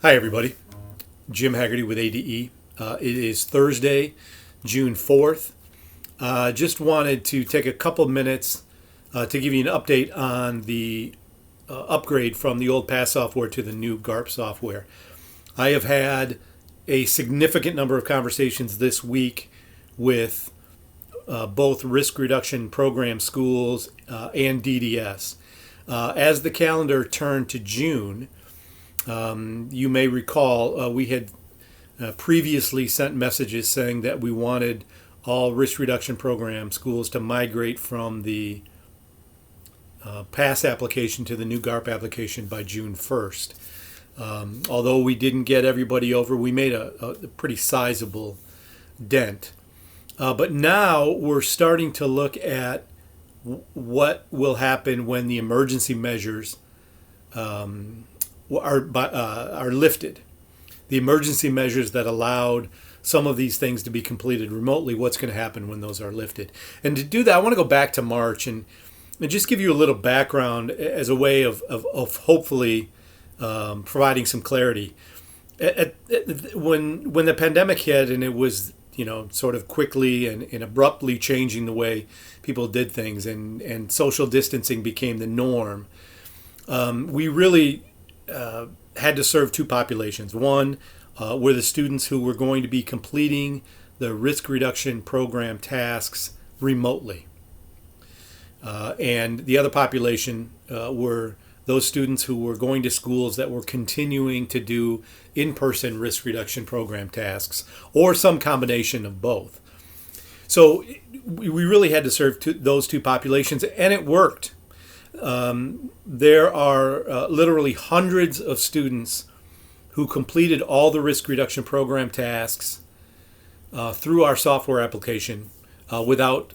Hi, everybody. Jim Haggerty with ADE. It is Thursday, June 4th. Just wanted to take a couple minutes to give you an update on the upgrade from the old PASS software to the new GARRP software. I have had a significant number of conversations this week with both risk reduction program schools and DDS. As the calendar turned to June, you may recall we had previously sent messages saying that we wanted all risk reduction program schools to migrate from the PASS application to the new GARRP application by June 1st. Although we didn't get everybody over, we made a pretty sizable dent. But now we're starting to look at what will happen when the emergency measures are lifted. The emergency measures that allowed some of these things to be completed remotely, what's going to happen when those are lifted. And to do that, I want to go back to March and just give you a little background as a way of hopefully providing some clarity. When the pandemic hit and it was sort of quickly and abruptly changing the way people did things and social distancing became the norm, we really had to serve two populations. One were the students who were going to be completing the risk reduction program tasks remotely. And the other population were those students who were going to schools that were continuing to do in-person risk reduction program tasks, or some combination of both. So we really had to serve those two populations, and it worked. There are literally hundreds of students who completed all the risk reduction program tasks through our software application without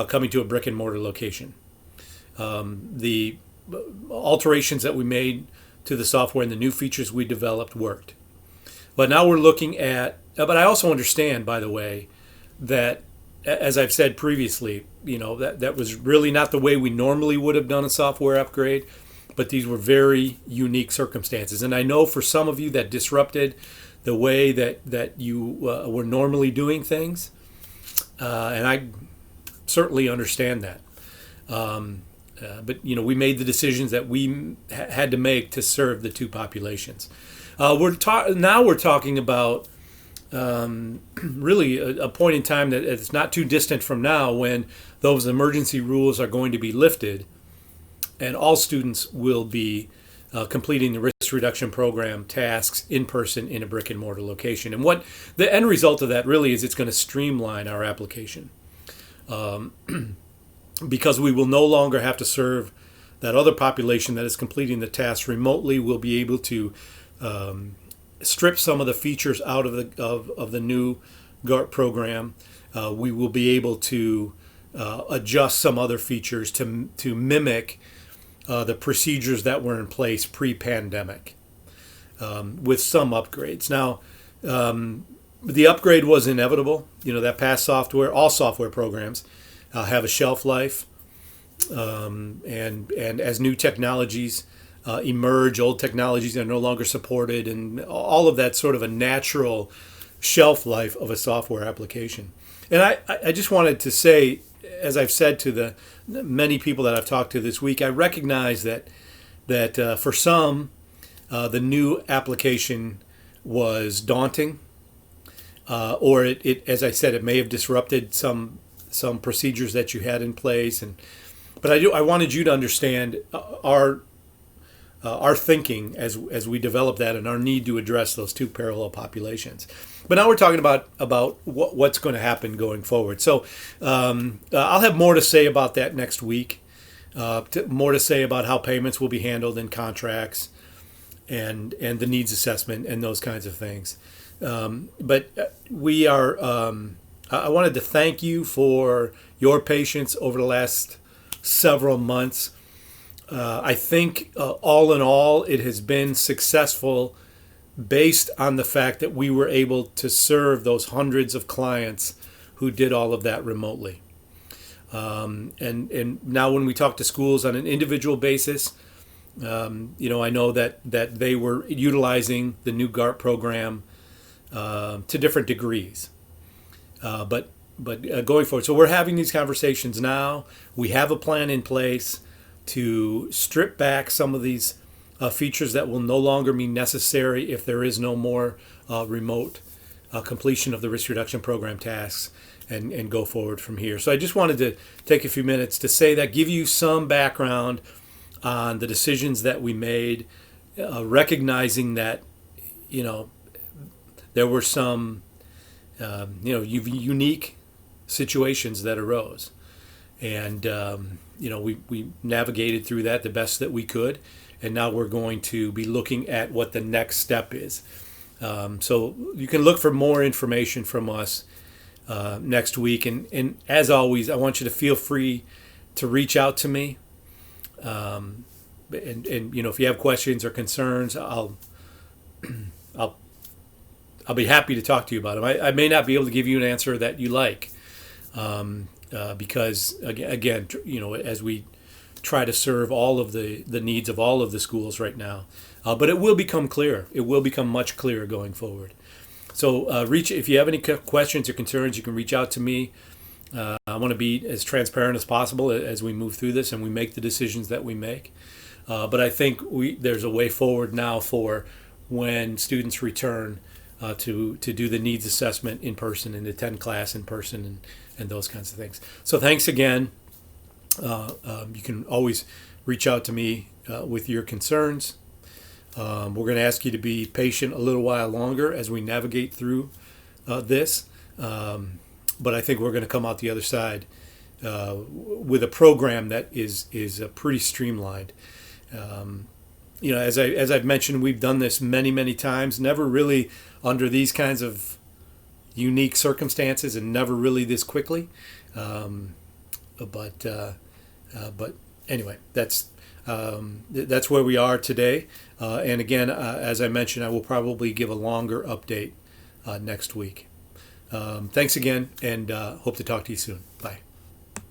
coming to a brick and mortar location. The alterations that we made to the software and the new features we developed worked. But now we're looking at, but I also understand, by the way, that as I've said previously, that was really not the way we normally would have done a software upgrade, but these were very unique circumstances. And I know for some of you that disrupted the way that you were normally doing things, and I certainly understand that. But we made the decisions that we had to make to serve the two populations. Now we're talking about really a point in time that it's not too distant from now when those emergency rules are going to be lifted and all students will be completing the risk reduction program tasks in person in a brick and mortar location. And what the end result of that really is, it's going to streamline our application. Because we will no longer have to serve that other population that is completing the tasks remotely. We'll be able to strip some of the features out of the new GARRP program. We will be able to adjust some other features to mimic the procedures that were in place pre-pandemic, with some upgrades. Now, the upgrade was inevitable. That PASS software, all software programs have a shelf life, and as new technologies emerge, old technologies are no longer supported, and all of that sort of a natural shelf life of a software application. And I just wanted to say, as I've said to the many people that I've talked to this week, I recognize that for some, the new application was daunting, or it, as I said, it may have disrupted some procedures that you had in place, but I wanted you to understand our thinking as we develop that and our need to address those two parallel populations. But now we're talking about what's going to happen going forward. So I'll have more to say about that next week. More to say about how payments will be handled in contracts and the needs assessment and those kinds of things. But we are. I wanted to thank you for your patience over the last several months. I think all in all, it has been successful based on the fact that we were able to serve those hundreds of clients who did all of that remotely. And now when we talk to schools on an individual basis, I know that they were utilizing the new GARRP program to different degrees, but going forward. So we're having these conversations now. We have a plan in place to strip back some of these features that will no longer be necessary if there is no more remote completion of the risk reduction program tasks, and go forward from here. So I just wanted to take a few minutes to say that, give you some background on the decisions that we made, recognizing that, there were some, unique situations that arose. And, we navigated through that the best that we could. And now we're going to be looking at what the next step is. So you can look for more information from us next week. And as always, I want you to feel free to reach out to me. And if you have questions or concerns, I'll be happy to talk to you about them. I may not be able to give you an answer that you like, because again, as we try to serve all of the needs of all of the schools right now, but it will become clear. It will become much clearer going forward. So if you have any questions or concerns, you can reach out to me. I want to be as transparent as possible as we move through this and we make the decisions that we make. But I think there's a way forward now for when students return to do the needs assessment in person and attend class in person and those kinds of things. So thanks again. You can always reach out to me with your concerns. We're going to ask you to be patient a little while longer as we navigate through this. But I think we're going to come out the other side with a program that is pretty streamlined. As I've mentioned, we've done this many times, never really under these kinds of unique circumstances, and never really this quickly. But anyway, that's where we are today. And again, as I mentioned, I will probably give a longer update next week. Thanks again, and hope to talk to you soon. Bye.